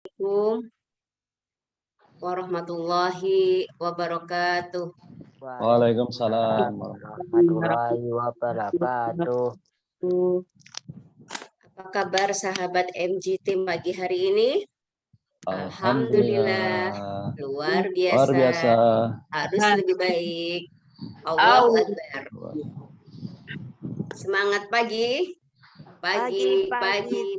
Assalamualaikum warahmatullahi wabarakatuh. Waalaikumsalam Warahmatullahi wabarakatuh. Apa kabar sahabat MG Team pagi hari ini? Alhamdulillah, Alhamdulillah. luar Luar biasa. biasa. Harus lebih baik. Allahu Akbar. Semangat pagi. Pagi,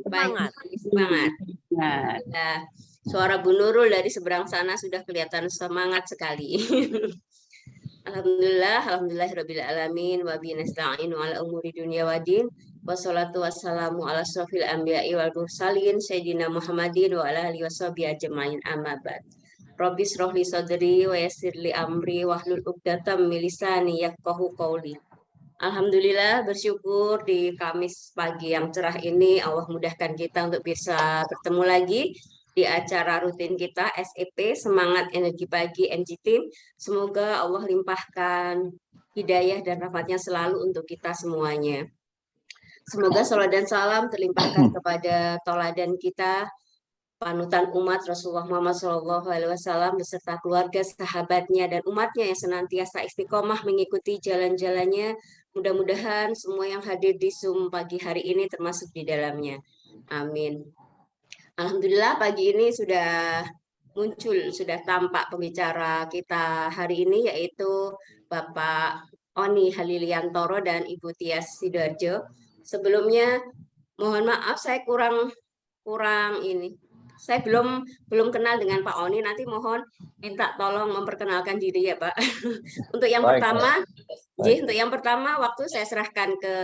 Semangat. semangat. Alhamdulillah. Suara Bu Nurul dari seberang sana sudah kelihatan semangat sekali. Alhamdulillahirabbil alamin wa bihi nasta'inu ala umuri dunya waddin. Wassalatu wassalamu ala asrofil anbiya'i wal mursalin sayyidina Muhammadin wa ala alihi washabihi ajmain amma ba'd. Rabbi shrahli sadri wa yassir li amri wahlul 'uqdatam min lisani yafqahu qawli. Alhamdulillah bersyukur di Kamis pagi yang cerah ini Allah mudahkan kita untuk bisa bertemu lagi di acara rutin kita SEP Semangat Energi Pagi MG Team. Semoga Allah limpahkan hidayah dan rahmatnya selalu untuk kita semuanya. Semoga salawat dan salam terlimpahkan kepada toladan kita, panutan umat Rasulullah Muhammad SAW beserta keluarga, sahabatnya, dan umatnya yang senantiasa istiqomah mengikuti jalan-jalannya. Mudah-mudahan semua yang hadir di Zoom pagi hari ini termasuk di dalamnya. Amin. Alhamdulillah pagi ini sudah muncul, sudah tampak pembicara kita hari ini yaitu Bapak Oni Haliliantoro dan Ibu Tias Sidoarjo. Sebelumnya mohon maaf saya kurang ini. Saya belum kenal dengan Pak Oni. Nanti mohon minta tolong memperkenalkan diri ya Pak. Untuk yang Baik, pertama, baik. untuk yang pertama waktu saya serahkan ke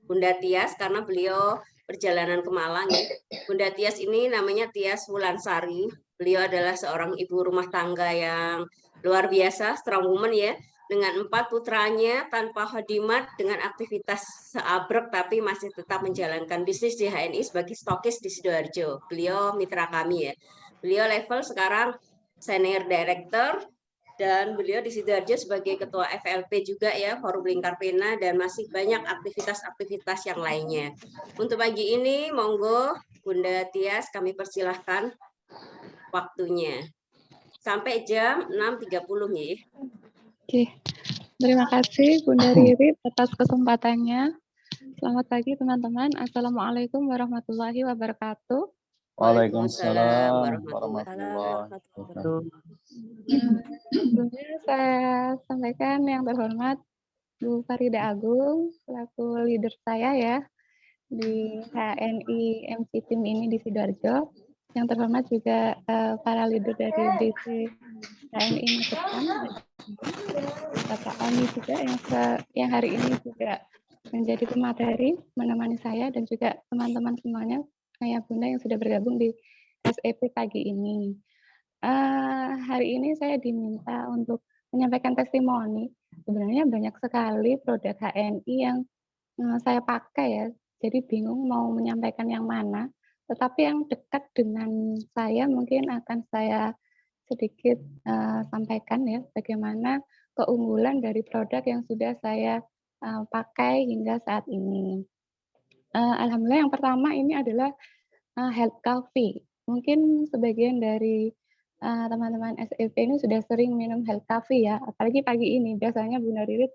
Bunda Tias karena beliau perjalanan ke Malang ya. Bunda Tias ini namanya Tias Wulansari. Beliau adalah seorang ibu rumah tangga yang luar biasa, strong woman ya, dengan 4 putranya tanpa khodimat, dengan aktivitas seabrek tapi masih tetap menjalankan bisnis di HNI sebagai stokis di Sidoarjo. Beliau mitra kami ya. Beliau level sekarang senior director dan beliau di Sidoarjo sebagai ketua FLP juga ya, Forum Lingkar Pena, dan masih banyak aktivitas-aktivitas yang lainnya. Untuk pagi ini, monggo Bunda Tias kami persilahkan waktunya. Sampai jam 6.30 nih. Oke, terima kasih Bunda Riri atas kesempatannya. Selamat pagi teman-teman. Assalamualaikum warahmatullahi wabarakatuh. Waalaikumsalam warahmatullahi wabarakatuh. Sebelumnya saya sampaikan yang terhormat Bu Farida Agung selaku leader saya ya di HNI MC Team ini di Sidoarjo. Yang terhormat juga para leader dari DC HNI Magetan, Bapak Oni juga yang hari ini juga menjadi pemateri menemani saya dan juga teman-teman semuanya ayah bunda yang sudah bergabung di SEP pagi ini. Hari ini saya diminta untuk menyampaikan testimoni. Sebenarnya banyak sekali produk HNI yang saya pakai ya, jadi bingung mau menyampaikan yang mana. Tetapi yang dekat dengan saya mungkin akan saya sedikit sampaikan ya, bagaimana keunggulan dari produk yang sudah saya pakai hingga saat ini. Alhamdulillah yang pertama ini adalah Health Coffee. Mungkin sebagian dari teman-teman SEP ini sudah sering minum Health Coffee ya, apalagi pagi ini. Biasanya Bunda Ririt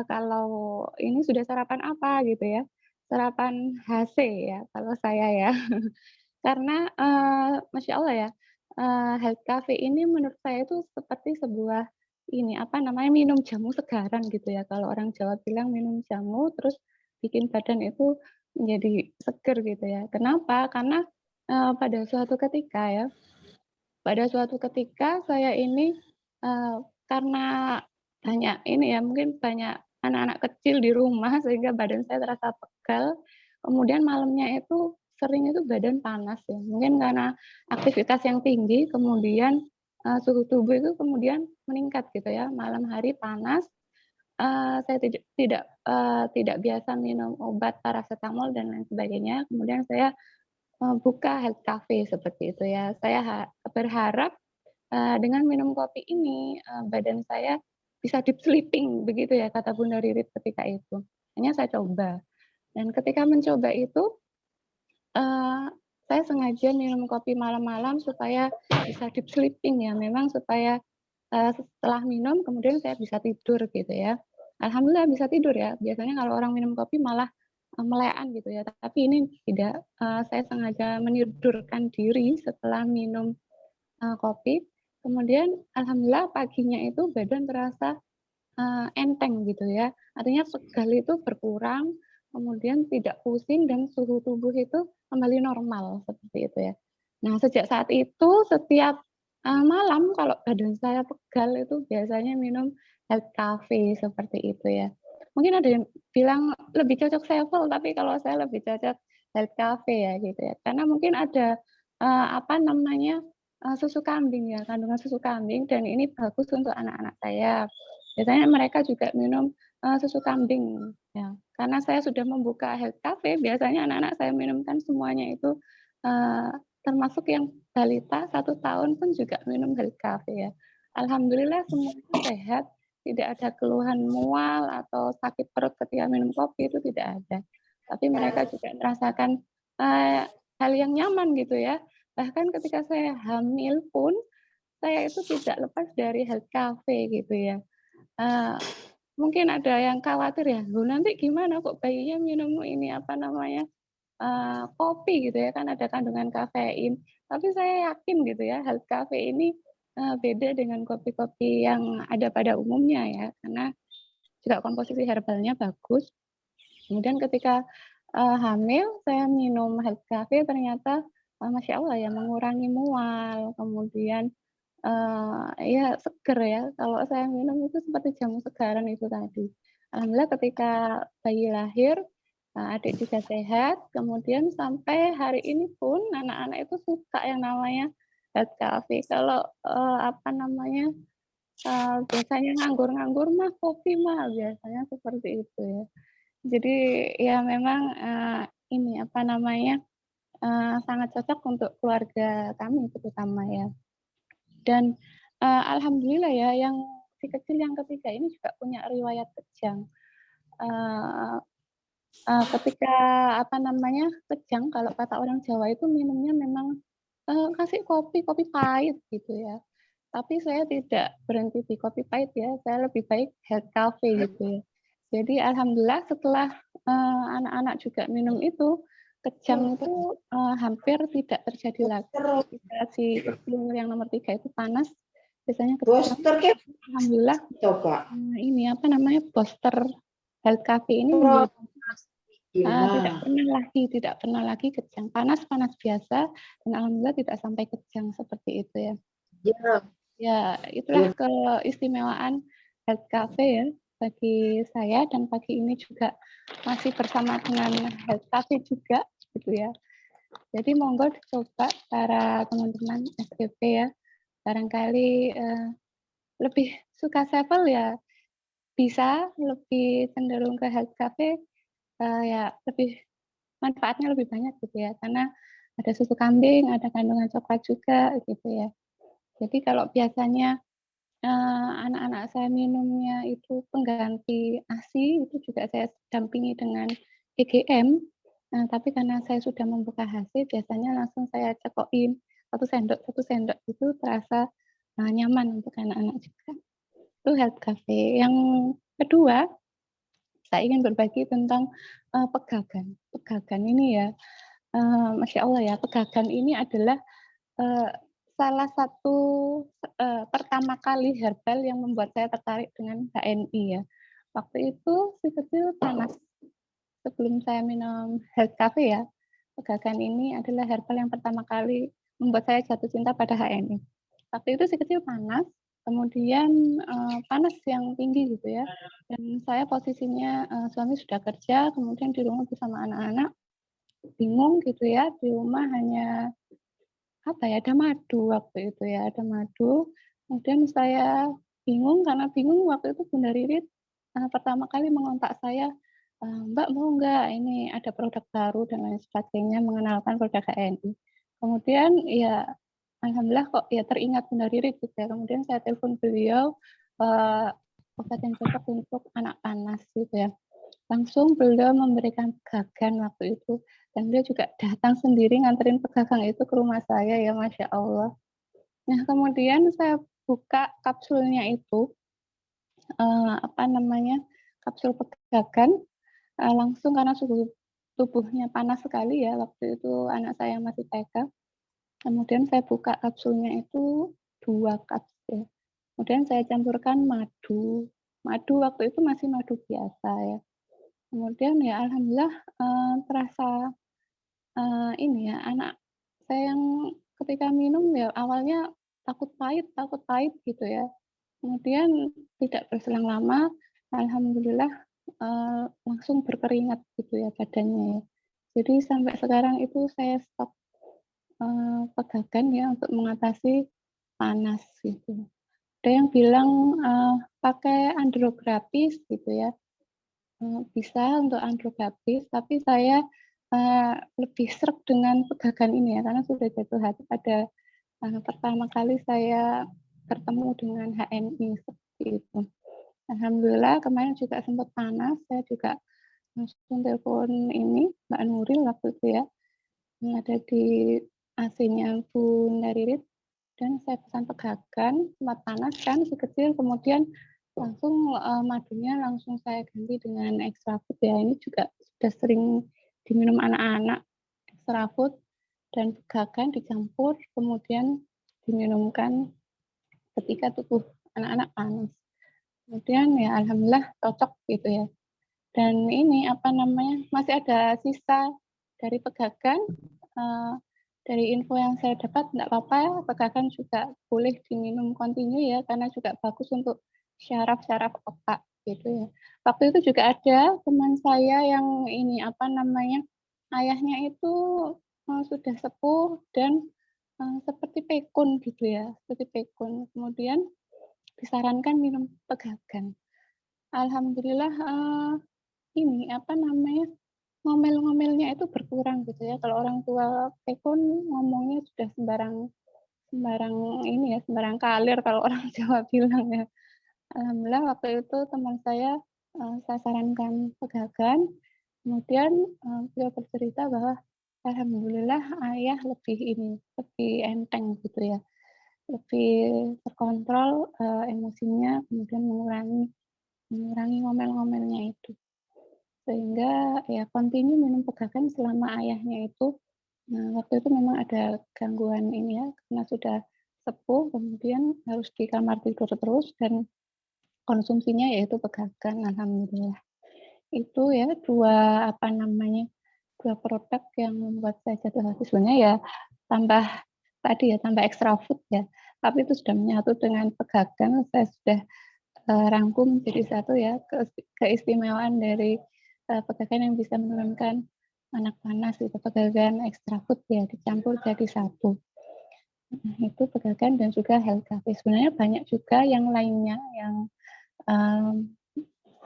kalau ini sudah sarapan apa gitu ya, sarapan HC ya kalau saya ya. Karena Masya Allah ya, Health Cafe ini menurut saya itu seperti sebuah ini, apa namanya, minum jamu segaran gitu ya. Kalau orang Jawa bilang minum jamu, terus bikin badan itu menjadi seger gitu ya. Kenapa? Karena pada suatu ketika saya ini karena banyak ini ya, mungkin banyak anak-anak kecil di rumah sehingga badan saya terasa pegal. Kemudian malamnya itu sering itu badan panas ya. Mungkin karena aktivitas yang tinggi, kemudian suhu tubuh itu kemudian meningkat gitu ya. Malam hari panas, saya tidak biasa minum obat paracetamol dan lain sebagainya. Kemudian saya buka health cafe seperti itu ya. Saya berharap dengan minum kopi ini badan saya bisa deep sleeping begitu ya kata Bunda Ririt ketika itu. Hanya saya coba. Dan ketika mencoba itu saya sengaja minum kopi malam-malam supaya bisa deep sleeping ya, memang supaya setelah minum kemudian saya bisa tidur gitu ya. Alhamdulillah bisa tidur ya. Biasanya kalau orang minum kopi malah meleaan gitu ya. Tapi ini tidak. Saya sengaja menidurkan diri setelah minum kopi. Kemudian alhamdulillah paginya itu badan terasa enteng gitu ya. Artinya segal itu berkurang, kemudian tidak pusing dan suhu tubuh itu kembali normal seperti itu ya. Nah, sejak saat itu setiap malam kalau badan saya pegal itu biasanya minum health cafe seperti itu ya. Mungkin ada yang bilang lebih cocok Sevel, tapi kalau saya lebih cocok health cafe ya gitu ya. Karena mungkin ada apa namanya susu kambing ya, kandungan susu kambing dan ini bagus untuk anak-anak saya. Biasanya mereka juga minum susu kambing ya. Karena saya sudah membuka health cafe, biasanya anak-anak saya minumkan semuanya itu termasuk yang balita 1 tahun pun juga minum health cafe ya. Alhamdulillah semuanya sehat, tidak ada keluhan mual atau sakit perut ketika minum kopi itu tidak ada. Tapi mereka juga merasakan hal yang nyaman gitu ya. Bahkan ketika saya hamil pun saya itu tidak lepas dari health cafe gitu ya. Mungkin ada yang khawatir ya, nanti gimana kok bayinya minum ini apa namanya kopi gitu ya, kan ada kandungan kafein. Tapi saya yakin gitu ya, health cafe ini beda dengan kopi-kopi yang ada pada umumnya ya, karena juga komposisi herbalnya bagus. Kemudian ketika hamil, saya minum health cafe ternyata Masya Allah ya mengurangi mual, kemudian ya seger ya, kalau saya minum itu seperti jamu segaran itu tadi. Alhamdulillah ketika bayi lahir, adik juga sehat, kemudian sampai hari ini pun anak-anak itu suka yang namanya health cafe. Kalau apa namanya biasanya nganggur-nganggur mah kopi mah biasanya seperti itu ya. Jadi ya memang ini apa namanya sangat cocok untuk keluarga kami terutama ya. Dan alhamdulillah ya yang si kecil yang ketiga ini juga punya riwayat kejang. Ketika apa namanya kejang kalau kata orang Jawa itu minumnya memang kasih kopi pahit gitu ya. Tapi saya tidak berhenti di kopi pahit ya, saya lebih baik health cafe gitu ya. Jadi alhamdulillah setelah anak-anak juga minum itu, kejang itu hampir tidak terjadi lagi. Ketika si kecil yang nomor 3 itu panas, biasanya kejang. Alhamdulillah ini apa namanya booster health cafe ini tidak pernah lagi kejang, panas biasa, dan alhamdulillah tidak sampai kejang seperti itu ya. Ya, itulah keistimewaan health cafe ya bagi saya, dan pagi ini juga masih bersama dengan health cafe juga gitu ya. Jadi monggo dicoba para teman-teman SPP ya. Barangkali lebih suka Sevel ya bisa lebih cenderung ke health cafe ya lebih manfaatnya lebih banyak gitu ya, karena ada susu kambing, ada kandungan coklat juga gitu ya. Jadi kalau biasanya anak-anak saya minumnya itu pengganti ASI, itu juga saya dampingi dengan EGM. Tapi karena saya sudah membuka hasil, biasanya langsung saya cekokin satu sendok itu terasa nyaman untuk anak-anak juga. Itu health cafe. Yang kedua, saya ingin berbagi tentang pegagan. Pegagan ini ya, Masya Allah ya, pegagan ini adalah salah satu pertama kali herbal yang membuat saya tertarik dengan HNI ya. Waktu itu si kecil panas. Sebelum saya minum health cafe ya, pegagan ini adalah herbal yang pertama kali membuat saya jatuh cinta pada HNI. Waktu itu si kecil panas, kemudian panas yang tinggi gitu ya. Dan saya posisinya suami sudah kerja, kemudian di rumah bersama anak-anak, bingung gitu ya, di rumah hanya apa ya, ada madu waktu itu ya, ada madu. Kemudian saya bingung, karena bingung waktu itu Bunda Ririt pertama kali mengontak saya, Mbak mau nggak ini ada produk baru dan lain sebagainya, mengenalkan produk HNI. Kemudian ya alhamdulillah kok ya teringat Bunda Ririt gitu ya. Kemudian saya telepon beliau obat yang cocok untuk anak panas gitu ya. langsung beliau memberikan pegangan waktu itu, dan beliau juga datang sendiri nganterin pegangan itu ke rumah saya ya, Masya Allah. Nah, kemudian saya buka kapsulnya itu, kapsul pegangan, langsung karena suhu tubuhnya panas sekali ya, waktu itu anak saya masih TK. Kemudian saya buka kapsulnya itu 2 kapsul. Kemudian saya campurkan madu. Madu waktu itu masih madu biasa ya. Kemudian ya alhamdulillah, terasa, ini ya, anak saya yang ketika minum ya awalnya takut pahit gitu ya. Kemudian tidak berselang lama, alhamdulillah, langsung berkeringat gitu ya badannya ya. Jadi sampai sekarang itu saya stop, pegangan ya untuk mengatasi panas gitu. Ada yang bilang, pakai andrografis gitu ya, bisa untuk andrografis, tapi saya, lebih sreg dengan pegangan ini ya, karena sudah jatuh hati pada, pertama kali saya bertemu dengan HNI seperti itu. Alhamdulillah kemarin juga sempat panas, saya juga langsung telepon ini Mbak Nuril waktu itu ya, yang ada di AC-nya Bu Naririt, dan saya pesan pegangan, sempat panas kan si kecil, kemudian langsung, madunya langsung saya ganti dengan extra food ya, ini juga sudah sering diminum anak-anak, extra food dan pegangan dicampur kemudian diminumkan ketika tubuh anak-anak panas. Kemudian ya alhamdulillah cocok gitu ya. Dan ini masih ada sisa dari pegangan, dari info yang saya dapat enggak apa-apa ya, pegangan juga boleh diminum kontinu ya, karena juga bagus untuk syaraf-syaraf otak gitu ya. Waktu itu juga ada teman saya yang ini ayahnya itu, sudah sepuh dan, seperti pikun gitu ya, seperti pikun. Kemudian disarankan minum pegangan. Alhamdulillah, ngomel-ngomelnya itu berkurang gitu ya. Kalau orang tua pikun ngomongnya sudah sembarang sembarang sembarang kalir kalau orang Jawa bilang ya. Alhamdulillah waktu itu teman saya sarankan pegangan, kemudian, beliau bercerita bahwa alhamdulillah ayah lebih enteng gitu ya, lebih terkontrol, emosinya, kemudian mengurangi mengurangi ngomel-ngomelnya itu. Sehingga ya kontinu minum pegangan selama ayahnya itu, waktu itu memang ada gangguan ini ya, karena sudah sepuh, kemudian harus di kamar tidur terus dan konsumsinya yaitu pegangan, alhamdulillah. Itu ya 2 produk yang membuat saya jatuh hati. Sebenarnya ya tambah tambah extra food ya, tapi itu sudah menyatu dengan pegangan, saya sudah, rangkum jadi satu ya, keistimewaan dari, pegangan yang bisa menurunkan anak panas itu, pegangan extra food ya, dicampur jadi satu. Itu pegangan dan juga Healthcafe. Sebenarnya banyak juga yang lainnya yang,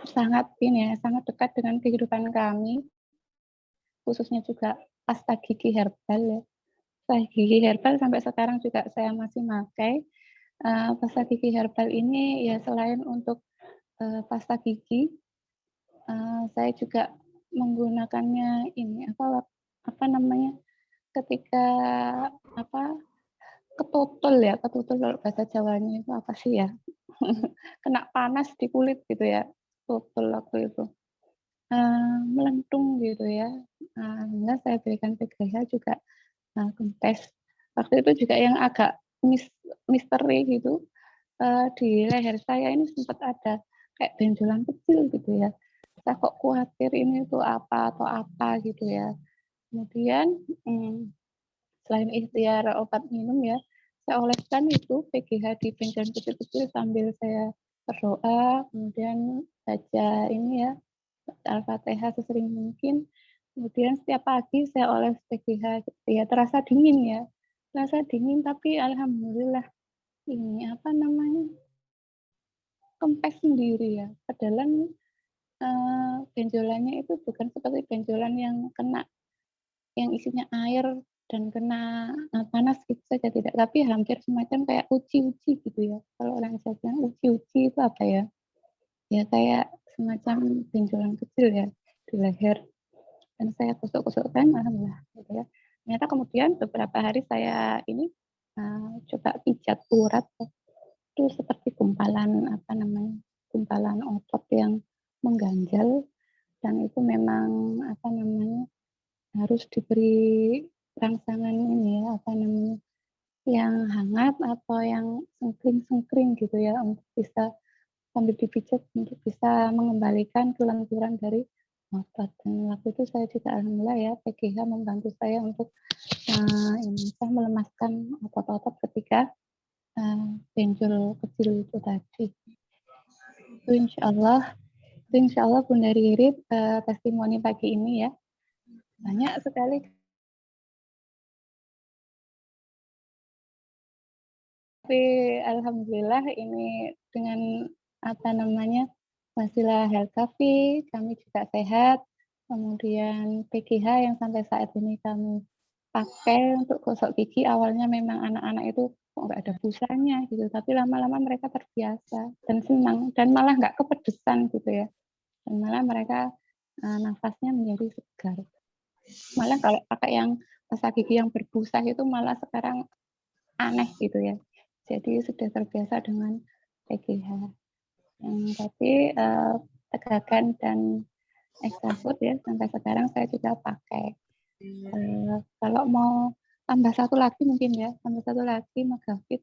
sangat dekat dengan kehidupan kami, khususnya juga pasta gigi herbal ya. Pasta gigi herbal sampai sekarang juga saya masih pakai. Pasta gigi herbal ini ya selain untuk, pasta gigi, saya juga menggunakannya ini, ketika ketutul kalau bahasa Jawanya itu apa sih ya? Kena panas di kulit gitu ya, tutul waktu itu. Melentung gitu ya, alhamdulillah saya berikan PGH juga, kempes. Waktu itu juga yang agak misteri gitu, di leher saya ini sempat ada kayak benjolan kecil gitu ya. Saya kok khawatir ini tuh apa atau apa gitu ya. Kemudian, selain ikhtiar obat minum ya, saya oleskan itu PGH di benjolan kecil-kecil sambil saya berdoa, kemudian baca ini ya, Al-Fatihah sesering mungkin. Kemudian setiap pagi saya oles PGH gitu ya, terasa dingin tapi alhamdulillah ini kempes sendiri ya. Padahal, benjolannya itu bukan seperti benjolan yang isinya air dan kena, panas gitu saja tidak, tapi hampir semacam kayak uci-uci gitu ya. Kalau orang Jawa bilang uci-uci itu apa ya? Ya kayak semacam benjolan kecil ya di leher, dan saya kusuk-kusukkan, alhamdulillah gitu ya. Ternyata kemudian beberapa hari saya ini coba pijat urat, itu seperti gumpalan gumpalan otot yang mengganjal, dan itu memang harus diberi rangsangan ini ya yang hangat atau yang sengkring-sengkring gitu ya, untuk bisa sambil dipijat untuk bisa mengembalikan kelenturan dari otot. Dan waktu itu saya juga alhamdulillah ya, PGH membantu saya untuk saya melemaskan otot-otot ketika benjol kecil itu tadi. Itu insya Allah Bunda Riri testimoni pagi ini ya, banyak sekali. Tapi alhamdulillah ini dengan wasilah Health Cafe kami juga sehat. Kemudian PGH yang sampai saat ini kami pakai untuk gosok gigi, awalnya memang anak-anak itu kok nggak ada busanya gitu, tapi lama-lama mereka terbiasa dan senang, dan malah nggak kepedesan gitu ya, dan malah mereka nafasnya menjadi segar. Malah kalau pakai yang pasta gigi yang berbusa itu malah sekarang aneh gitu ya. Jadi sudah terbiasa dengan PGH. Tapi tegakan dan extra food ya, sampai sekarang saya juga pakai. Kalau mau tambah satu lagi Magafit.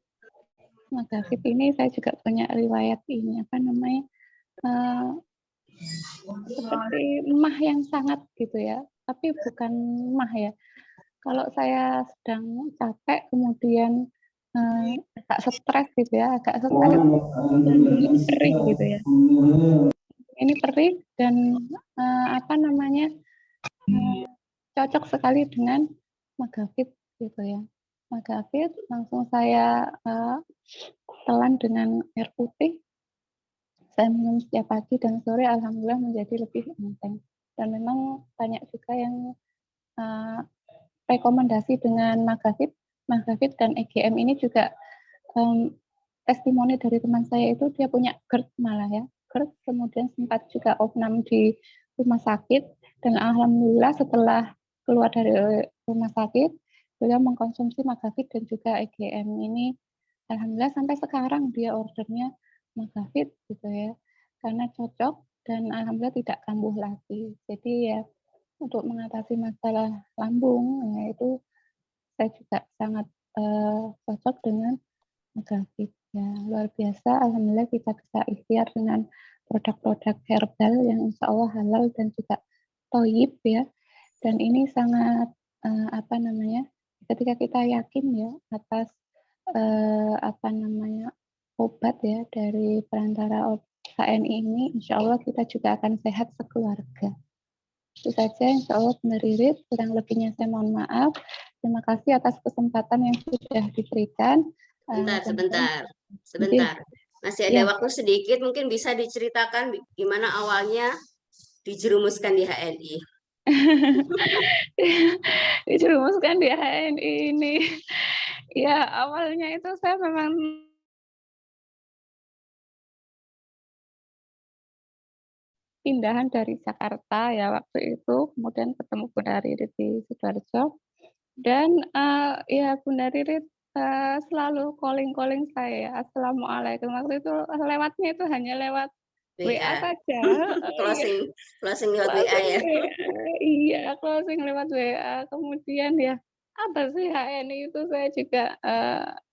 Magafit ini saya juga punya riwayat ini seperti emah yang sangat gitu ya, tapi bukan emah ya. Kalau saya sedang capek kemudian agak stres gitu ya, ini perih gitu ya. Ini perih dan cocok sekali dengan Magafit gitu ya. Magafit langsung saya telan dengan air putih. Saya minum setiap pagi dan sore, alhamdulillah menjadi lebih enteng. Dan memang banyak juga yang rekomendasi dengan Magafit dan EGM ini juga testimoni dari teman saya itu, dia punya GERD malah ya. GERD kemudian sempat juga opnam di rumah sakit, dan alhamdulillah setelah keluar dari rumah sakit, beliau mengkonsumsi Magafit dan juga EGM ini. Alhamdulillah sampai sekarang dia ordernya Magafit gitu ya, karena cocok dan alhamdulillah tidak kambuh lagi. Jadi ya untuk mengatasi masalah lambung ya itu saya juga sangat cocok dengan Magafit. Ya, luar biasa, alhamdulillah kita bisa ikhtiar dengan produk-produk herbal yang insya Allah halal dan juga toyib ya. Dan ini sangat ketika kita yakin ya atas obat ya dari perantara HNI ini, insya Allah kita juga akan sehat sekeluarga. Itu saja, insya Allah Bunda Riri, kurang lebihnya saya mohon maaf. Terima kasih atas kesempatan yang sudah diberikan. Sebentar. Masih ada waktu sedikit, mungkin bisa diceritakan gimana awalnya dijerumuskan di HNI. Dijerumuskan di HNI ini. Ya, awalnya itu saya memang pindahan dari Jakarta ya waktu itu, kemudian ketemu Bunda Riri di Sidoarjo, dan ya Bunda Riri selalu calling saya, Assalamualaikum. Waktu itu lewatnya itu hanya lewat WA saja. closing lewat WA ya. Iya, closing lewat WA. Kemudian ya apa sih HNI itu, saya juga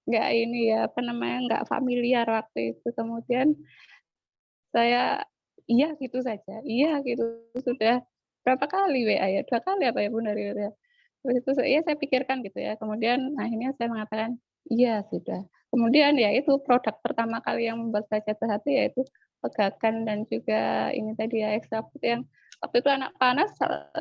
nggak familiar waktu itu. Kemudian saya iya gitu saja, iya gitu, sudah berapa kali WA ya, 2 kali apa ya Bunda Riri ya. Terus itu saya pikirkan gitu ya, kemudian akhirnya saya mengatakan, iya sudah. Kemudian ya itu produk pertama kali yang membuat saya jatuh hati yaitu pegakan dan juga ini tadi ya extra food yang waktu itu anak panas,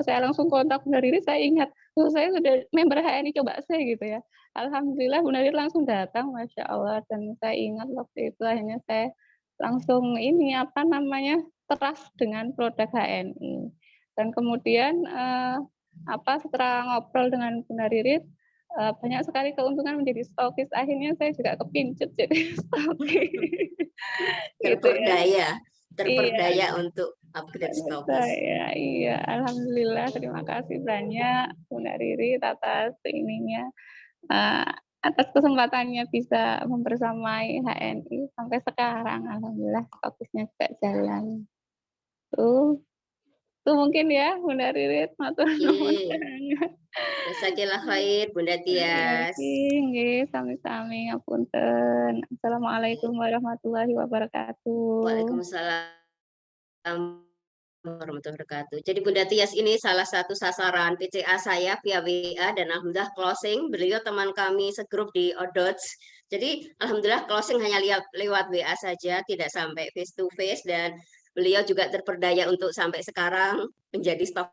saya langsung kontak Bunda Riri, saya ingat, saya sudah member HNI, coba saya gitu ya. Alhamdulillah Bunda Riri langsung datang, Masya Allah, dan saya ingat waktu itu akhirnya saya langsung ini trust dengan produk HNI. Dan kemudian setelah ngobrol dengan Bunda Riri, banyak sekali keuntungan menjadi stokis. Akhirnya saya juga kepincut jadi stokis. Terperdaya. terperdaya untuk upgrade stokis. Iya, alhamdulillah, terima kasih banyak Bunda Riri atas ininya, atas kesempatannya bisa membersamai HNI sampai sekarang. Alhamdulillah fokusnya juga jalan. Tuh mungkin ya Bunda Riri, matur nuwun sangat. Jazakallah khair Bunda Tias. Nggih, sami-sami ngapunten. Assalamualaikum warahmatullahi wabarakatuh. Waalaikumsalam warahmatullahi wabarakatuh. Jadi Bunda Tias ini salah satu sasaran PCA saya via WA dan alhamdulillah closing. Beliau teman kami segrup di Odots. Jadi alhamdulillah closing hanya lewat WA saja, tidak sampai face to face, dan beliau juga terperdaya untuk sampai sekarang menjadi stok.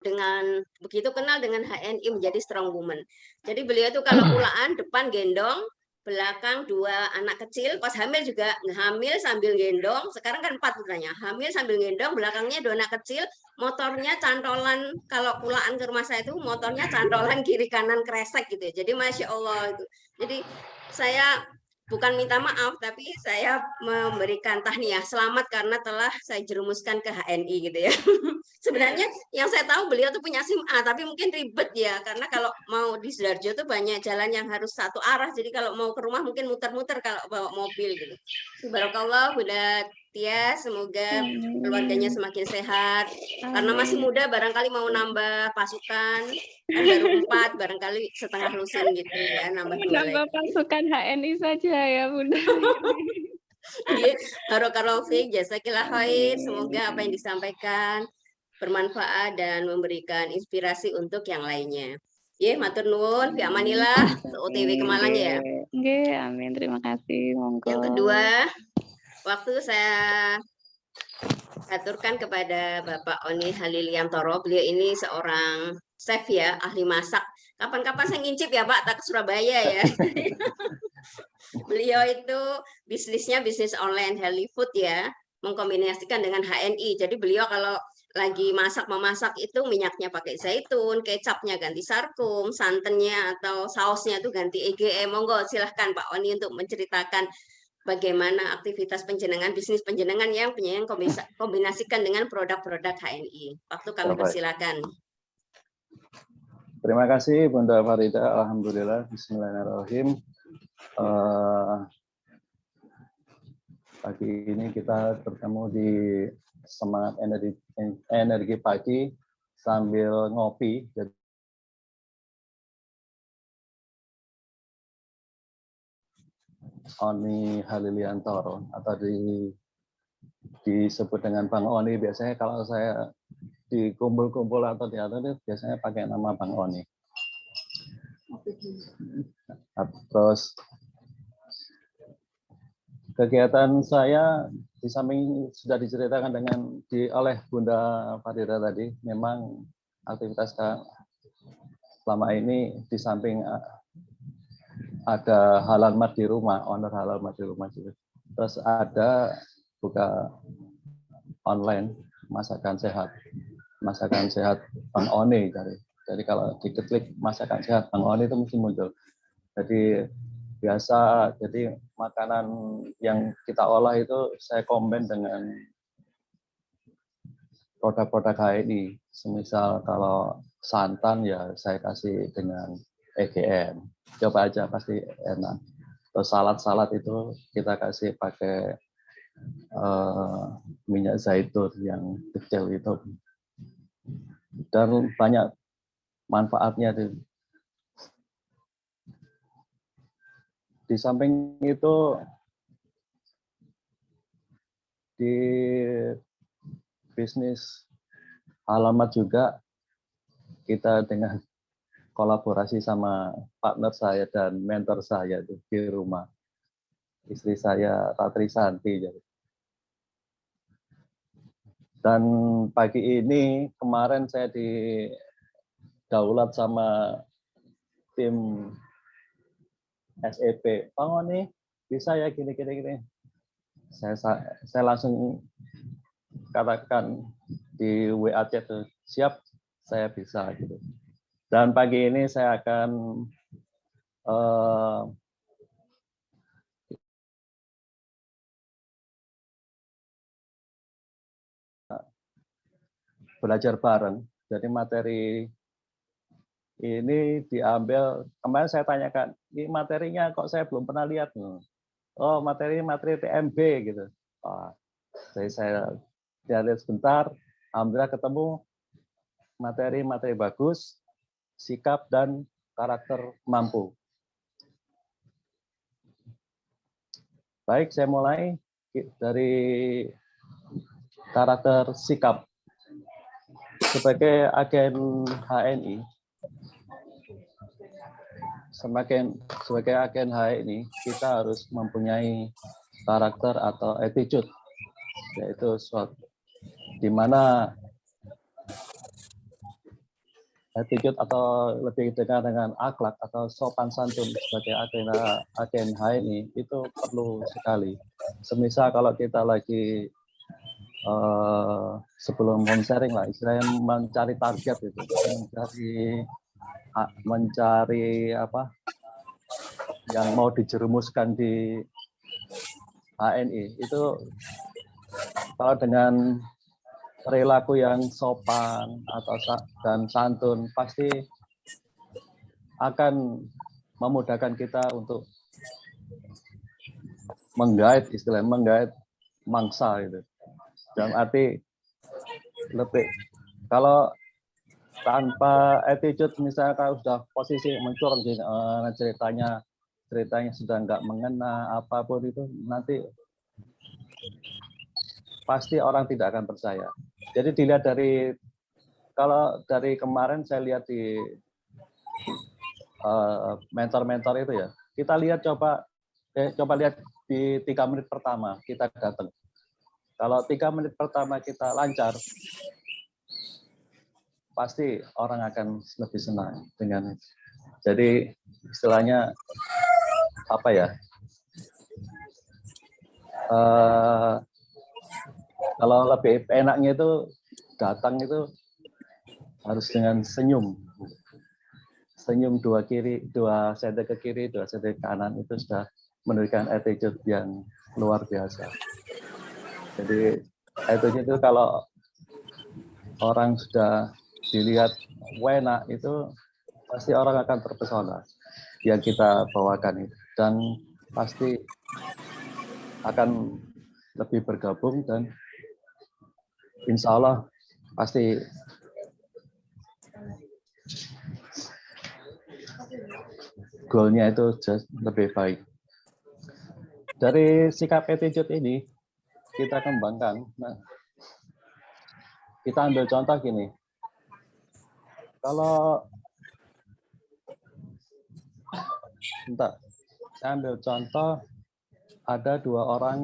Dengan begitu kenal dengan HNI menjadi strong woman. Jadi beliau tuh kalau pulaan depan gendong, belakang 2 anak kecil, pas hamil juga hamil sambil gendong. Sekarang kan 4 putranya, hamil sambil gendong, belakangnya 2 anak kecil, motornya cantolan. Kalau pulaan ke rumah saya itu motornya cantolan kiri kanan kresek gitu ya. Jadi masya Allah itu. Jadi saya bukan minta maaf, tapi saya memberikan tahniah selamat karena telah saya jerumuskan ke HNI gitu ya. Sebenarnya yang saya tahu beliau tuh punya SIM A, tapi mungkin ribet ya, karena kalau mau di Sidoarjo tuh banyak jalan yang harus satu arah, jadi kalau mau ke rumah mungkin muter-muter kalau bawa mobil gitu. Barakallah Bunda Tia, semoga keluarganya semakin sehat. Karena masih muda, barangkali mau nambah pasukan, kan baru 4, barangkali setengah lusin gitu ya, nambah 2 lagi. Nambah pasukan HNI saja ya Bunda. Barakallahu fiik, jazakillah khair. Semoga apa yang disampaikan bermanfaat dan memberikan inspirasi untuk yang lainnya. Ya, matur nuwun, fi amanillah, OTW ke Malang ya. Nggih, amin. Terima kasih. Monggo. Yang kedua, waktu saya aturkan kepada Bapak Oni Haliliantoro. Beliau ini seorang chef ya, ahli masak. Kapan-kapan saya ngincip ya Pak, tak ke Surabaya ya. Beliau itu bisnisnya bisnis online healthy food ya, mengkombinasikan dengan HNI. Jadi beliau kalau lagi memasak itu minyaknya pakai zaitun, kecapnya ganti sarkum, santannya atau sausnya itu ganti EGE. Monggo silahkan Pak Oni untuk menceritakan bagaimana aktivitas penjenengan, bisnis penjenengan yang penjenengan kombinasikan dengan produk-produk HNI. Waktu kami persilakan. Terima kasih Bunda Farida. Alhamdulillah. Bismillahirrahmanirrahim. Pagi ini kita bertemu di semangat energi pagi sambil ngopi. Jadi Oni Haliliantoro atau disebut dengan Bang Oni. Biasanya kalau saya di kumpul-kumpul atau di atas biasanya pakai nama Bang Oni. Terus kegiatan saya di samping sudah diceritakan oleh Bunda Farida tadi, memang aktivitas selama ini di samping ada halal mat di rumah, owner halal mat di rumah juga. Terus ada buka online masakan sehat Bang Oni. Jadi kalau diklik masakan sehat Bang Oni itu mesti muncul. Jadi biasa, jadi makanan yang kita olah itu saya combine dengan produk-produk HNI. Semisal kalau santan ya saya kasih dengan EGM. Coba aja pasti enak. Terus salad itu kita kasih pakai minyak zaitun yang kecil itu. Dan banyak manfaatnya. Di samping itu di bisnis alamat juga kita dengan kolaborasi sama partner saya dan mentor saya di rumah, istri saya Ratri Santi. Dan pagi ini kemarin saya didaulat sama tim SEP, Bang Oni bisa ya gini. Saya langsung katakan di WA chat, siap, saya bisa gitu. Dan pagi ini saya akan belajar bareng. Jadi materi ini diambil, kemarin saya tanyakan, ini materinya kok saya belum pernah lihat. Oh, materi TMB gitu. Oh, jadi saya lihat sebentar, alhamdulillah ketemu materi bagus, sikap dan karakter mampu. Baik, saya mulai dari karakter sikap. Sebagai agen HNI, sebagai agen HNI, kita harus mempunyai karakter atau attitude, yaitu suatu di mana attitude atau lebih dekat dengan akhlak atau sopan santun sebagai agen HNI itu perlu sekali. Semisal kalau kita lagi sebelum home sharing lah, istilahnya mencari target itu, mencari apa yang mau dijerumuskan di HNI itu, kalau dengan perilaku yang sopan dan santun pasti akan memudahkan kita untuk menggait mangsa itu. Dalam arti lebih, kalau tanpa attitude, misalnya kalau sudah posisi mencurang, ceritanya sudah nggak mengena apapun itu, nanti pasti orang tidak akan percaya. Jadi dilihat dari, kalau dari kemarin saya lihat di mentor-mentor itu ya, kita lihat coba lihat di 3 menit pertama kita datang. Kalau 3 menit pertama kita lancar, pasti orang akan lebih senang dengan itu. Jadi istilahnya apa ya? Kalau lebih enaknya itu datang itu harus dengan senyum. Senyum 2 senti ke kiri, 2 senti ke kanan, itu sudah memberikan attitude yang luar biasa. Jadi attitude itu kalau orang sudah dilihat enak, itu pasti orang akan terpesona yang kita bawakan itu, dan pasti akan lebih bergabung, dan insya Allah pasti goalnya itu lebih baik. Dari sikap attitude ini kita kembangkan. Nah, kita ambil contoh gini. Kalau saya ambil contoh, ada 2 orang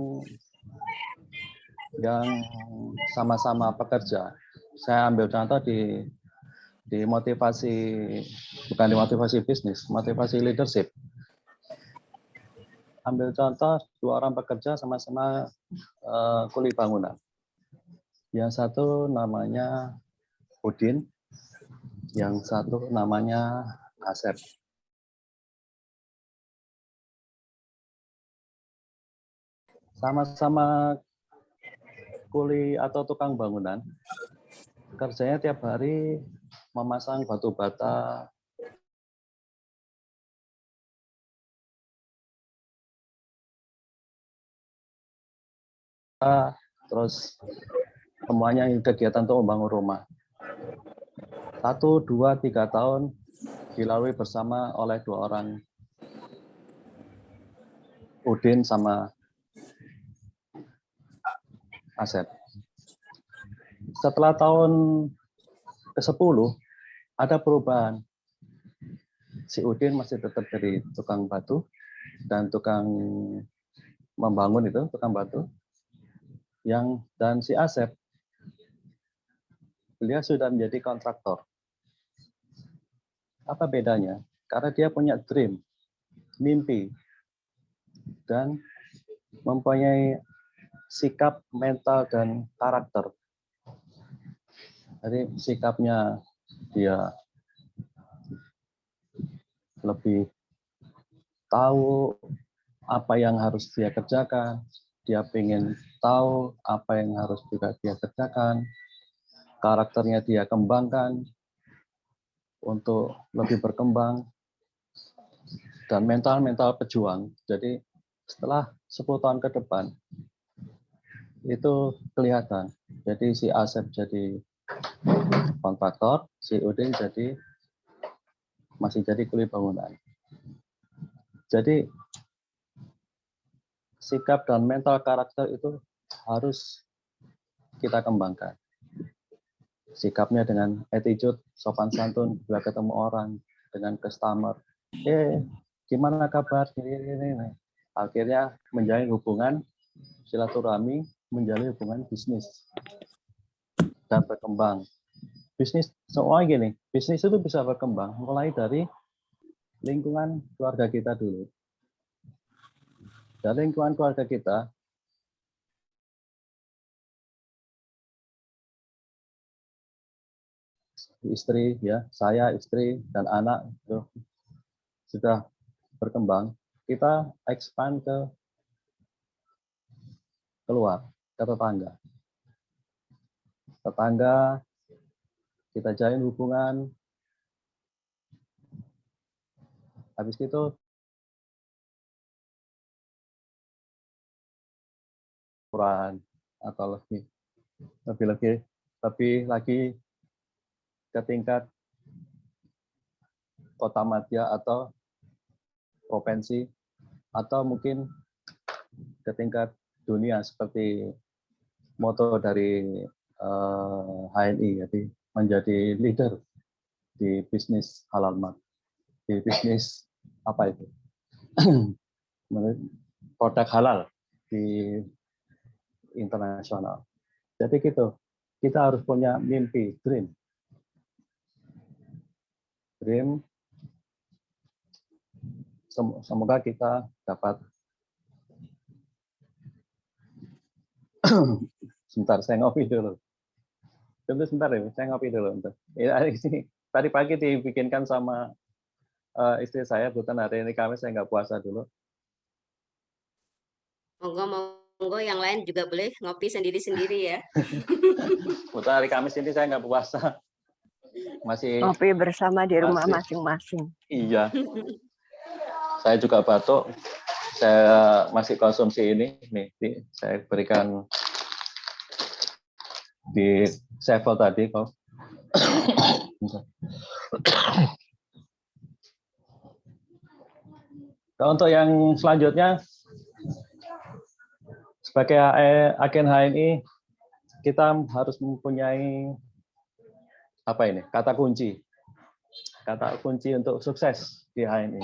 yang sama-sama pekerja. Saya ambil contoh di motivasi, bukan di motivasi bisnis, motivasi leadership. Ambil contoh 2 orang pekerja sama-sama kuli bangunan. Yang satu namanya Udin, yang satu namanya Asep. Sama-sama kuli atau tukang bangunan, kerjanya tiap hari memasang batu bata, terus semuanya kegiatan untuk membangun rumah. 1, 2, 3 tahun dilalui bersama oleh 2 orang, Udin sama Asep. Setelah tahun ke-10 ada perubahan. Si Udin masih tetap jadi tukang batu dan tukang membangun itu, tukang batu. Dan si Asep, beliau sudah menjadi kontraktor. Apa bedanya? Karena dia punya dream, mimpi, dan mempunyai sikap, mental, dan karakter. Jadi sikapnya dia lebih tahu apa yang harus dia kerjakan, dia ingin tahu apa yang harus juga dia kerjakan. karakternya dia kembangkan untuk lebih berkembang, dan mental pejuang. Jadi setelah 10 tahun ke depan, itu kelihatan. Jadi si Asep jadi kontraktor, si Udin masih jadi kuli bangunan. Jadi sikap dan mental karakter itu harus kita kembangkan. Sikapnya dengan attitude, sopan santun, bila ketemu orang, dengan customer. Gimana kabar? Ini. Akhirnya menjalin hubungan silaturahmi, menjalin hubungan bisnis dan berkembang. Bisnis soalnya gini, bisnis itu bisa berkembang mulai dari lingkungan keluarga kita dulu. Dari lingkungan keluarga kita, istri ya, saya, istri dan anak itu sudah berkembang, kita expand ke keluar, ke tetangga. Tetangga, kita jalin hubungan, habis itu ukuran atau lebih lagi ke tingkat kota madya atau provinsi, atau mungkin ke tingkat dunia seperti moto dari HNI, jadi menjadi leader di bisnis halal mat, di bisnis apa itu produk halal di internasional. Jadi gitu, kita harus punya mimpi, dream. Semoga kita dapat. Sebentar, saya ngopi dulu. Tunggu sebentar ya, saya ngopi dulu. Tadi pagi dibikinkan sama istri saya, bukan hari ini Kamis saya nggak puasa dulu. Monggo yang lain juga boleh ngopi sendiri-sendiri ya. Bukan hari Kamis ini saya nggak puasa. Masih ngopi bersama di rumah masing-masing. Iya. Saya juga batuk. Saya masih konsumsi ini. Nih, saya berikan di Sevel tadi kok. Nah, untuk yang selanjutnya, sebagai agen HNI, kita harus mempunyai apa ini? Kata kunci. Kata kunci untuk sukses di HNI.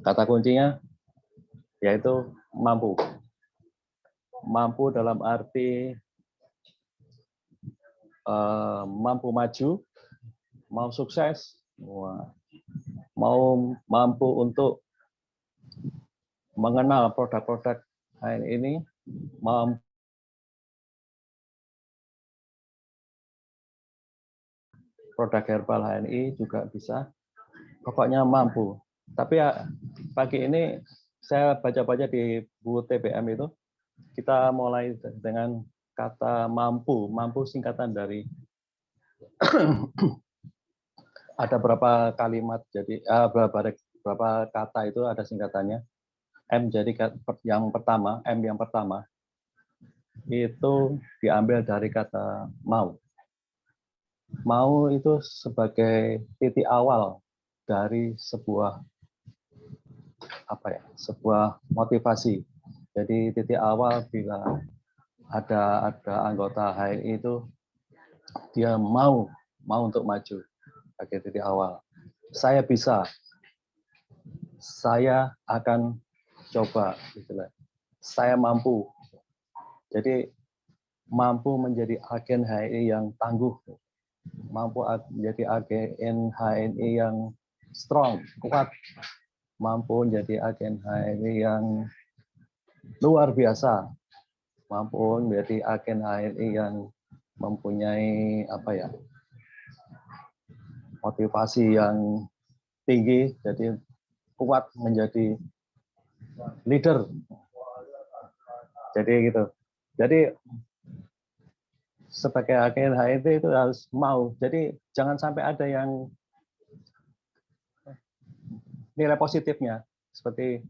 Kata kuncinya yaitu mampu. Mampu dalam arti mampu maju, mau sukses, mau mampu untuk mengenal produk-produk HNI ini, mampu produk herbal HNI juga bisa, pokoknya mampu. Tapi ya, pagi ini saya baca-baca di buku TBM itu, kita mulai dengan kata mampu. Mampu singkatan dari ada berapa kalimat, jadi berapa kata itu ada singkatannya. M jadi yang pertama, M yang pertama itu diambil dari kata mau. Mau itu sebagai titik awal dari sebuah sebuah motivasi. Jadi titik awal bila ada anggota HNI itu dia mau untuk maju sebagai titik awal. Saya bisa, saya akan coba, itulah. Saya mampu. Jadi mampu menjadi agen HNI yang tangguh, mampu menjadi agen HNI yang strong, kuat, mampu menjadi agen HNI yang luar biasa, mampu menjadi agen HNI yang mempunyai motivasi yang tinggi, jadi kuat menjadi leader. Jadi gitu. Jadi sebagai agen HIT itu harus mau. Jadi jangan sampai ada yang nilai positifnya. Seperti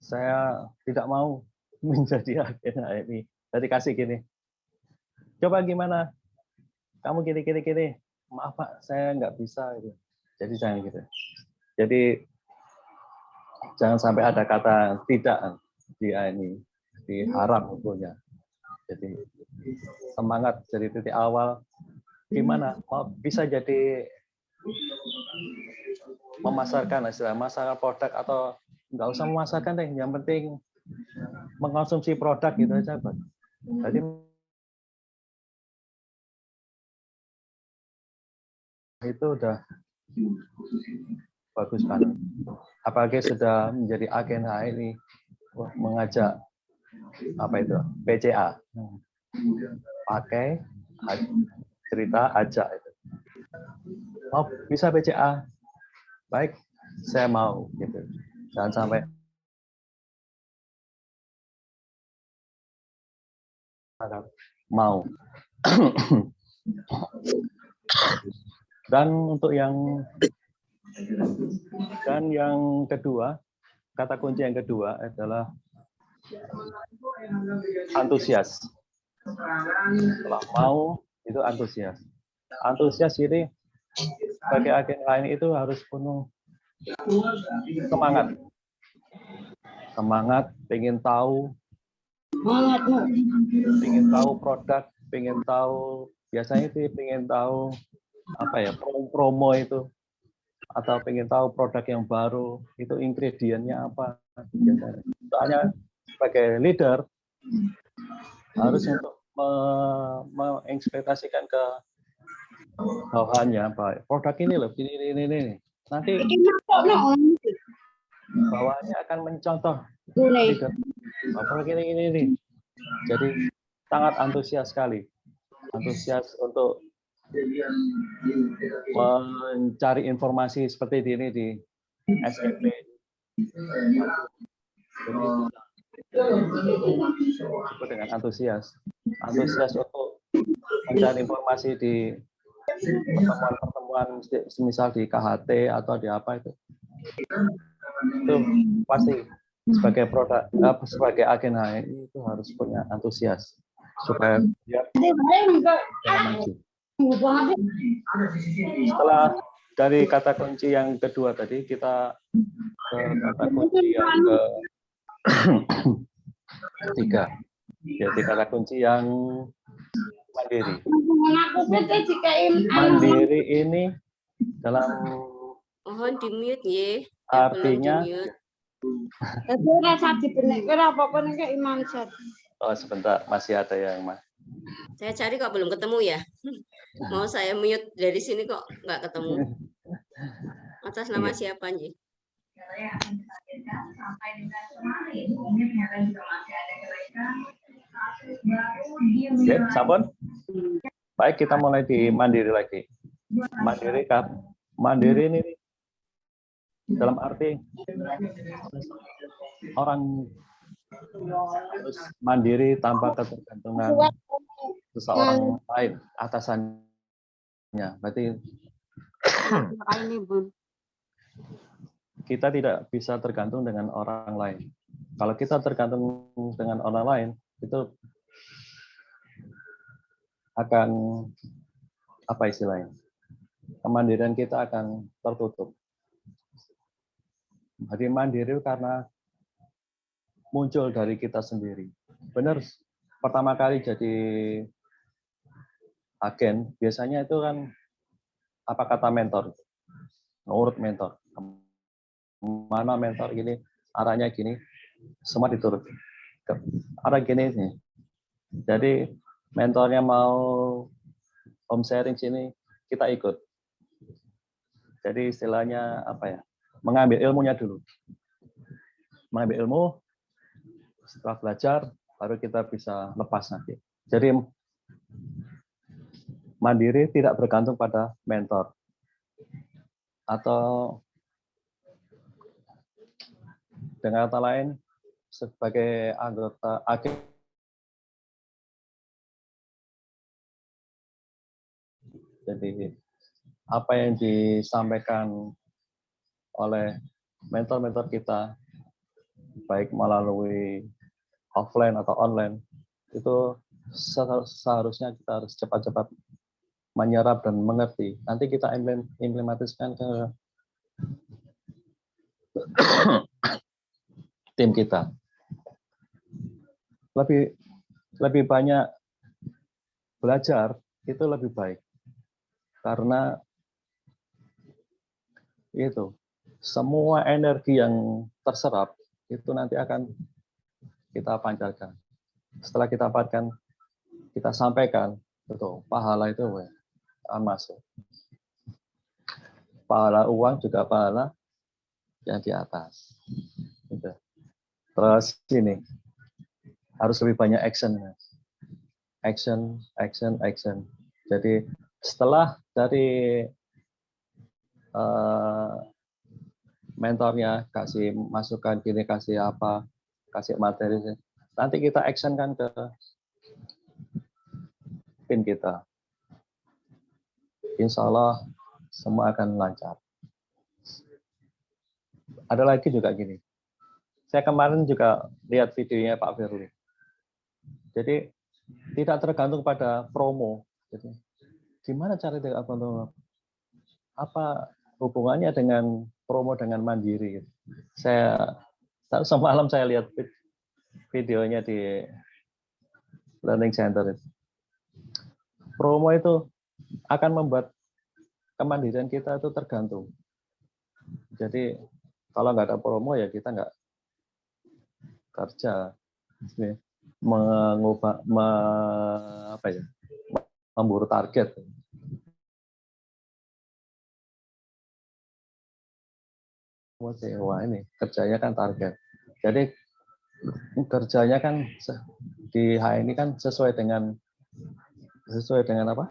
saya tidak mau menjadi agen HIT. Jadi kasih gini, coba gimana? Kamu gini. Maaf Pak, saya nggak bisa. Gitu. Jadi jangan gitu. Jadi jangan sampai ada kata tidak di ini, diharap hukumnya. Jadi semangat dari titik awal. Gimana? Mau bisa jadi memasarkan istilah masarkan produk atau nggak usah memasarkan deh. Yang penting mengkonsumsi produk gitu aja, Pak. Jadi itu udah bagus banget. Apalagi sudah menjadi agen HI, mengajak apa itu PCA, pakai cerita ajak itu. Oh bisa PCA, baik saya mau gitu. Jangan sampai mau. Dan untuk yang kedua, kata kunci yang kedua adalah antusias. Setelah mau itu antusias. Antusias ini sebagai agen lain itu harus penuh semangat. Semangat, pengen tahu produk, pengen tahu biasanya sih pengen tahu apa ya promo itu atau pengen tahu produk yang baru itu ingredientnya apa. Soalnya sebagai leader harus untuk mengekspektasikan ke bawahannya Pak. Produk ini loh, ini. Nanti bawahannya akan mencontoh leader. Produk ini. Jadi sangat antusias sekali. Antusias untuk mencari informasi seperti ini di SKP. Disebut dengan antusias. Antusias untuk mencari informasi di pertemuan semisal di KHT atau di apa itu pasti sebagai produk sebagai agen HI itu harus punya antusias supaya dia maju. Setelah dari kata kunci yang kedua tadi kita ke kata kunci yang ketiga, yaitu kata kunci yang mandiri. Mandiri ini dalam mohon di-mute ya. Artinya oh sebentar, masih ada yang Mas. Saya cari kok belum ketemu ya. Mau saya mute dari sini kok nggak ketemu. Atas nama siapa Nji? Oke, sampun. Baik, kita mulai di mandiri lagi. Mandiri ini dalam arti orang harus mandiri tanpa ketergantungan seseorang lain atasannya. Berarti kita tidak bisa tergantung dengan orang lain. Kalau kita tergantung dengan orang lain, itu akan apa istilahnya? Kemandirian kita akan tertutup. Jadi mandiri karena muncul dari kita sendiri. Benar, pertama kali jadi agen, biasanya itu kan apa kata mentor, urut mentor. Mana mentor gini, arahnya gini, semua diturut. Arah gini nih. Jadi mentornya mau home sharing sini, kita ikut. Jadi istilahnya apa ya? Mengambil ilmunya dulu. Mengambil ilmu, setelah belajar, baru kita bisa lepas nanti. Jadi mandiri tidak bergantung pada mentor. Atau dengan kata lain, sebagai anggota agen Jadi apa yang disampaikan oleh mentor-mentor kita, baik melalui offline atau online, itu seharusnya kita harus cepat-cepat menyerap dan mengerti. Nanti kita implementasikan ke tim kita. Lebih banyak belajar itu lebih baik. Karena itu semua energi yang terserap itu nanti akan kita pancarkan. Setelah kita pancarkan, kita sampaikan, betul, pahala itu akan masuk. Pahala uang juga pahala yang di atas. Gitu. Terus ini harus lebih banyak action. Action. Jadi setelah dari mentornya kasih masukan gini, kasih apa, kasih materi, nanti kita action kan ke tim kita. Insya Allah semua akan lancar. Ada lagi juga gini, saya kemarin juga lihat videonya Pak Firly. Jadi tidak tergantung pada promo. Jadi, gimana cara tidak promo? Apa hubungannya dengan promo dengan mandiri? Saya semalam saya lihat videonya di Learning Center. Promo itu akan membuat kemandirian kita itu tergantung. Jadi kalau nggak ada promo ya kita nggak kerja, memburu target. Wah ini kerjanya kan target. Jadi kerjanya kan di HNI kan sesuai dengan apa?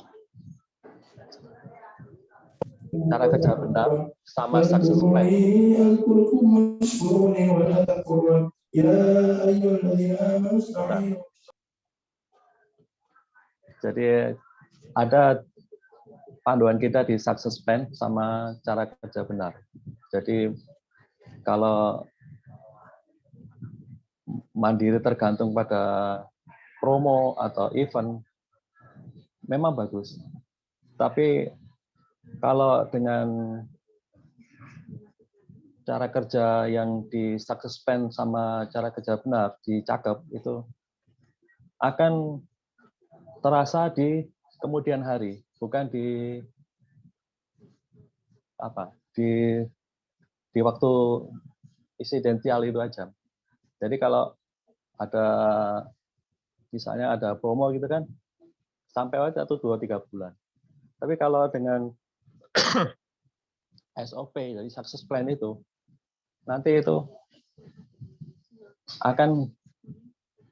Cara kerja benar sama success plan. Jadi ada panduan kita di success plan sama cara kerja benar. Jadi kalau mandiri tergantung pada promo atau event, memang bagus. Tapi kalau dengan cara kerja yang di success plan sama cara kerja benar dicakap itu akan terasa di kemudian hari, bukan di waktu insidental itu aja. Jadi kalau ada misalnya ada promo gitu kan, sampai aja 2-3 bulan. Tapi kalau dengan SOP dari success plan itu, nanti itu akan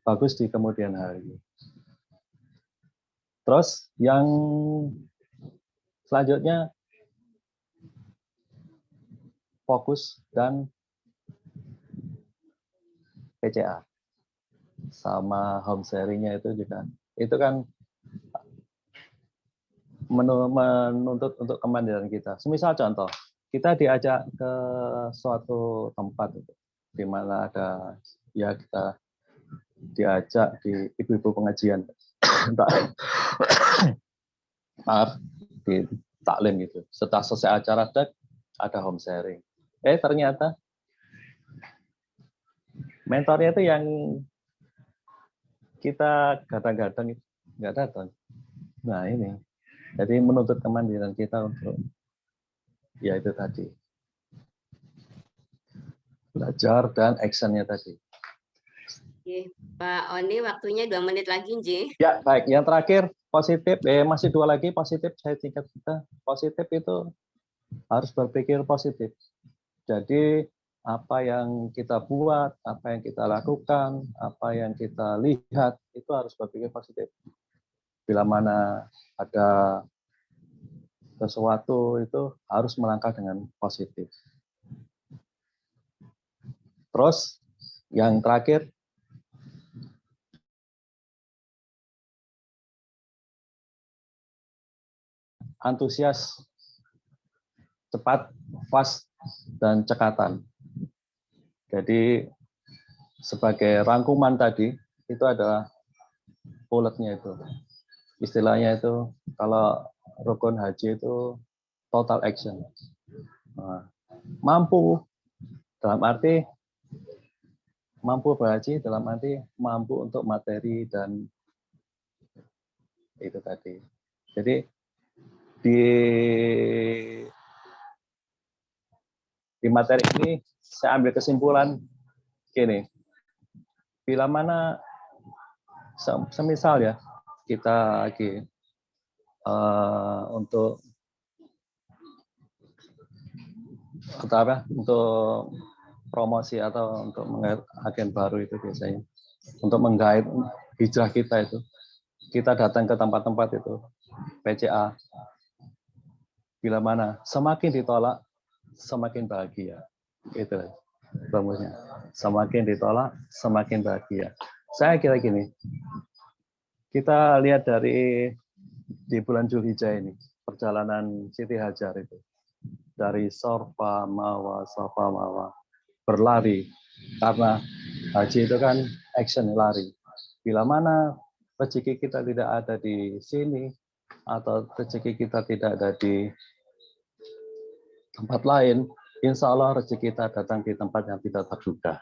bagus di kemudian hari. Terus yang selanjutnya fokus dan PCA sama home sharing-nya itu juga. Itu kan menuntut untuk kemandirian kita. Semisal contoh, kita diajak ke suatu tempat di mana ada ya kita diajak di ibu-ibu pengajian, maaf, di taklim gitu. Setelah selesai acara ada home sharing. Ternyata mentornya itu yang kita gadang-gadang nggak datang. Nah ini, jadi menuntut kemandirian kita untuk ya itu tadi, belajar dan actionnya tadi. Oke, Pak Oni, waktunya 2 menit lagi, Nji. Ya, baik. Yang terakhir, positif. Masih 2 lagi positif. Saya tingkat kita. Positif itu harus berpikir positif. Jadi, apa yang kita buat, apa yang kita lakukan, apa yang kita lihat, itu harus berpikir positif. Bila mana ada sesuatu, itu harus melangkah dengan positif. Terus, yang terakhir, antusias, cepat, fast, dan cekatan. Jadi sebagai rangkuman tadi, itu adalah uletnya itu. Istilahnya itu, kalau rukun haji itu total action. Nah, mampu dalam arti mampu berhaji dalam arti mampu untuk materi dan itu tadi. Jadi di materi ini saya ambil kesimpulan gini. Bila mana semisal ya kita lagi untuk promosi atau untuk menggait agen baru itu biasanya untuk menggait hijrah kita itu, kita datang ke tempat-tempat itu PCA, bila mana semakin ditolak semakin bahagia, itu rumusnya. Semakin ditolak semakin bahagia. Saya kira gini, kita lihat dari di bulan Zulhijjah ini perjalanan Siti Hajar itu dari Safa Marwa berlari, karena haji itu kan action lari. Bila mana rezeki kita tidak ada di sini atau rezeki kita tidak ada di tempat lain, insya Allah rezeki kita datang di tempat yang tidak terduga.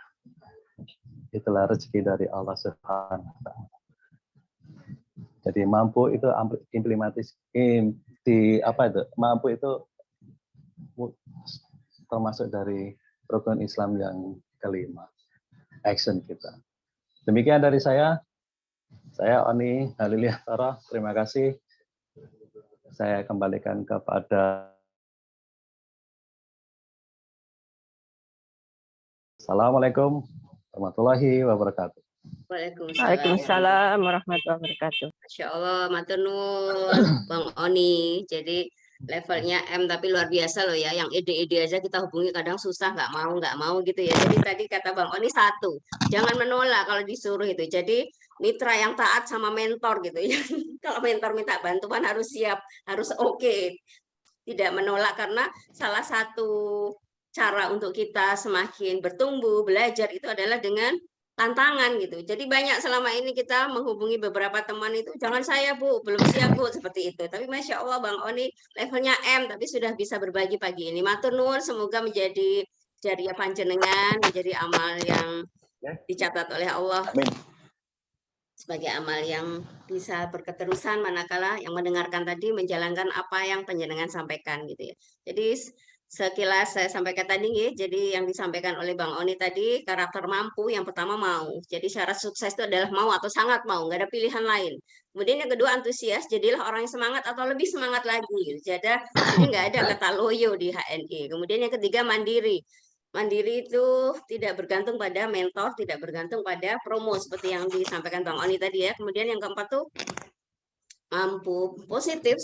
Itulah rezeki dari Allah Subhanahu wa Ta'ala. Jadi mampu itu mampu itu termasuk dari rukun Islam yang kelima, action kita. Demikian dari saya Oni Haliliantoro, terima kasih. Saya kembalikan kepada Assalamualaikum warahmatullahi wabarakatuh. Waalaikumsalam warahmatullahi wabarakatuh. Masya Allah, matur nuwun Bang Oni. Jadi levelnya M tapi luar biasa loh ya. Yang ide-ide aja kita hubungi kadang susah, nggak mau gitu ya. Jadi tadi kata Bang Oni satu, jangan menolak kalau disuruh itu. Jadi mitra yang taat sama mentor gitu ya. Kalau mentor minta bantuan harus siap, harus oke. Tidak menolak, karena salah satu cara untuk kita semakin bertumbuh, belajar itu adalah dengan tantangan gitu. Jadi banyak selama ini kita menghubungi beberapa teman itu, jangan saya Bu, belum siap Bu, seperti itu. Tapi Masya Allah Bang Oni levelnya M, tapi sudah bisa berbagi pagi ini. Matur nuwun, semoga menjadi jariah panjenengan, menjadi amal yang dicatat oleh Allah. Amin. Sebagai amal yang bisa berketerusan manakala yang mendengarkan tadi menjalankan apa yang panjenengan sampaikan gitu ya. Jadi sekilas saya sampaikan tadi ya, jadi yang disampaikan oleh Bang Oni tadi, karakter mampu yang pertama mau. Jadi syarat sukses itu adalah mau atau sangat mau, nggak ada pilihan lain. Kemudian yang kedua antusias, jadilah orang yang semangat atau lebih semangat lagi. Jadi nggak ada kata loyo di HNI. Kemudian yang ketiga mandiri. Mandiri itu tidak bergantung pada mentor, tidak bergantung pada promo seperti yang disampaikan Bang Oni tadi ya. Kemudian yang keempat tuh mampu positif,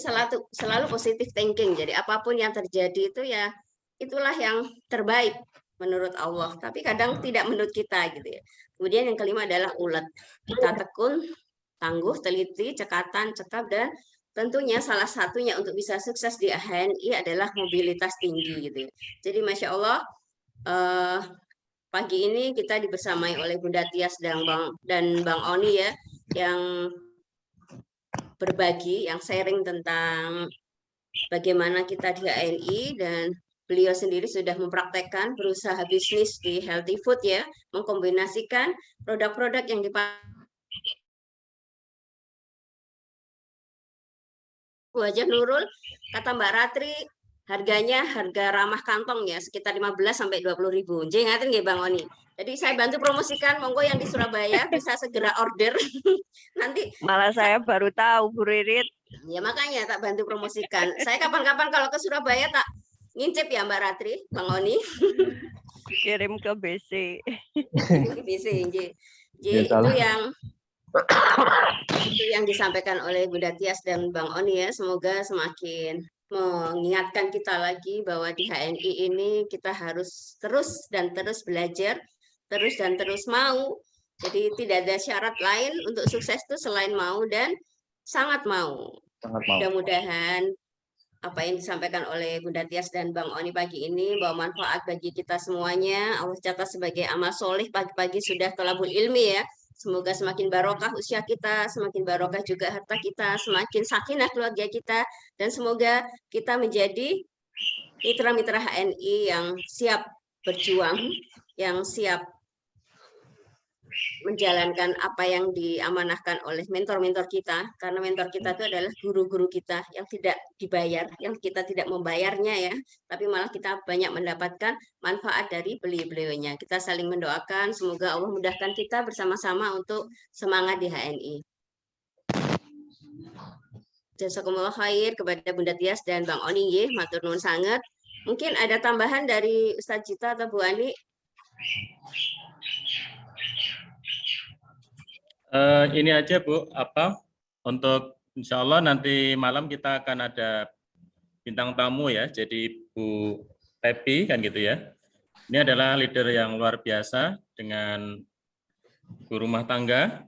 selalu positif thinking. Jadi apapun yang terjadi itu ya itulah yang terbaik menurut Allah. Tapi kadang tidak menurut kita gitu ya. Kemudian yang kelima adalah ulet. Kita tekun, tangguh, teliti, cekatan, cekap, dan tentunya salah satunya untuk bisa sukses di HNI adalah mobilitas tinggi gitu ya. Jadi Masya Allah pagi ini kita dibersamai oleh Bunda Tias dan Bang Oni ya, yang berbagi, yang sharing tentang bagaimana kita di HNI, dan beliau sendiri sudah mempraktekkan berusaha bisnis di healthy food ya, mengkombinasikan produk-produk yang dipakai Wajah Nurul, kata Mbak Ratri, harganya harga ramah kantong ya, sekitar 15 sampai 20.000. Jadi ngatain nggih Bang Oni. Jadi saya bantu promosikan, monggo yang di Surabaya bisa segera order. Nanti Malah saya baru tahu Bu Ririt. ya makanya tak bantu promosikan. Saya kapan-kapan kalau ke Surabaya tak ngincip ya Mbak Ratri, Bang Oni. Kirim ke BC. Ke BC, jadi itu yang disampaikan oleh Bunda Tias dan Bang Oni ya. Semoga semakin mengingatkan kita lagi bahwa di HNI ini kita harus terus dan terus belajar, terus dan terus mau. Jadi tidak ada syarat lain untuk sukses itu selain mau dan sangat mau. Mudah-mudahan apa yang disampaikan oleh Bunda Tias dan Bang Oni pagi ini, bahwa manfaat bagi kita semuanya. Allah catat sebagai amal soleh, pagi-pagi sudah thalabul ilmi ya. Semoga semakin barokah usia kita, semakin barokah juga harta kita, semakin sakinah keluarga kita, dan semoga kita menjadi mitra-mitra HNI yang siap berjuang, yang siap menjalankan apa yang diamanahkan oleh mentor-mentor kita, karena mentor kita itu adalah guru-guru kita yang tidak dibayar, yang kita tidak membayarnya ya, tapi malah kita banyak mendapatkan manfaat dari beliau-beliaunya. Kita saling mendoakan, semoga Allah mudahkan kita bersama-sama untuk semangat di HNI. Jazakumullah khair kepada Bunda Tias dan Bang Oni, matur nuwun sangat. Mungkin ada tambahan dari Ustadz Jita atau Bu Ani? Ini aja Bu, untuk insya Allah nanti malam kita akan ada bintang tamu ya, jadi Bu Tepi kan gitu ya. Ini adalah leader yang luar biasa dengan guru rumah tangga.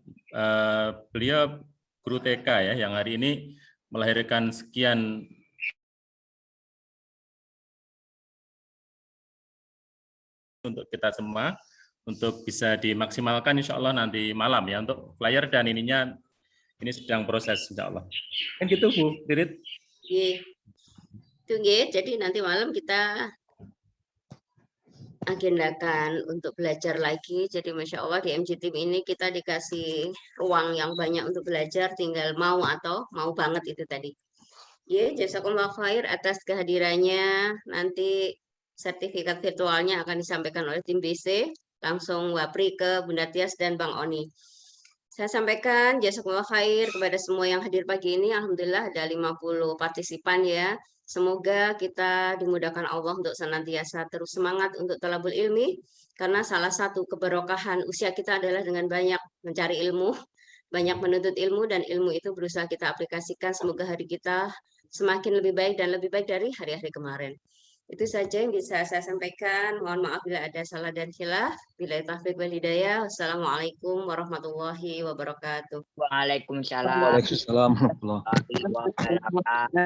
Beliau guru TK ya, yang hari ini melahirkan sekian untuk kita semua, untuk bisa dimaksimalkan insya Allah nanti malam ya, untuk flyer dan ininya ini sedang proses insya Allah. Kan gitu Bu Dirit. Itu jadi nanti malam kita agendakan untuk belajar lagi. Jadi Masya Allah di MG Team ini kita dikasih ruang yang banyak untuk belajar, tinggal mau atau mau banget itu tadi. Jazakumullah khair atas kehadirannya. Nanti sertifikat virtualnya akan disampaikan oleh tim BC. Langsung wapri ke Bunda Tias dan Bang Oni. Saya sampaikan jazakumullah khair kepada semua yang hadir pagi ini. Alhamdulillah ada 50 partisipan ya. Semoga kita dimudahkan Allah untuk senantiasa terus semangat untuk thalabul ilmi. Karena salah satu keberkahan usia kita adalah dengan banyak mencari ilmu, banyak menuntut ilmu, dan ilmu itu berusaha kita aplikasikan. Semoga hari kita semakin lebih baik dan lebih baik dari hari-hari kemarin. Itu saja yang bisa saya sampaikan. Mohon maaf bila ada salah dan khilaf. Billahi taufiq wal hidayah. Wassalamualaikum warahmatullahi wabarakatuh. Waalaikumsalam. Waalaikumsalam warahmatullahi wabarakatuh. warahmatullahi wabarakatuh.